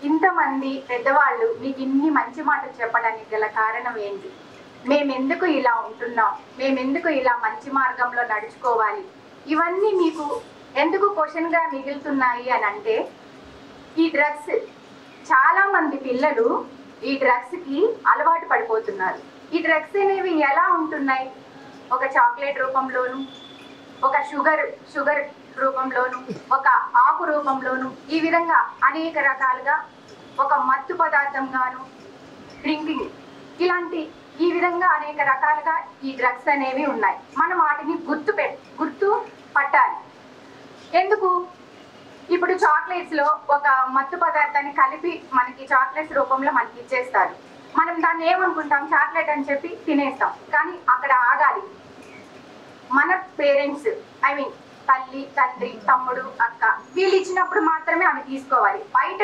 ఇంతమంది పెద్దవాళ్ళు మీకు ఇన్ని మంచి మాటలు చెప్పడానికి గల కారణం ఏంటి? మేమెందుకు ఇలా ఉంటున్నాం, మేమెందుకు ఇలా మంచి మార్గంలో నడుచుకోవాలి, ఇవన్నీ మీకు ఎందుకు క్వశ్చన్గా మిగులుతున్నాయి అని అంటే, ఈ డ్రగ్స్, చాలా మంది పిల్లలు ఈ డ్రగ్స్కి అలవాటు పడిపోతున్నారు. ఈ డ్రగ్స్ అనేవి ఎలా ఉంటున్నాయి? ఒక చాక్లెట్ రూపంలోను, ఒక షుగర్ రూపంలోను, ఒక ఆకు రూపంలోను, ఈ విధంగా అనేక రకాలుగా, ఒక మత్తు పదార్థంగాను, డ్రింకింగ్, ఇలాంటి ఈ విధంగా అనేక రకాలుగా ఈ డ్రగ్స్ అనేవి ఉన్నాయి. మనం వాటిని గుర్తు పట్టాలి. ఎందుకు? ఇప్పుడు చాక్లెట్స్లో ఒక మత్తు పదార్థాన్ని కలిపి మనకి చాక్లెట్స్ రూపంలో మనకి ఇచ్చేస్తారు. మనం దాన్ని ఏమనుకుంటాం? చాక్లెట్ అని చెప్పి తినేస్తాం. కానీ అక్కడ ఆగాలి. మన పేరెంట్స్, తల్లి, తండ్రి, తమ్ముడు, అక్క, వీళ్ళు ఇచ్చినప్పుడు మాత్రమే అవి తీసుకోవాలి. బయట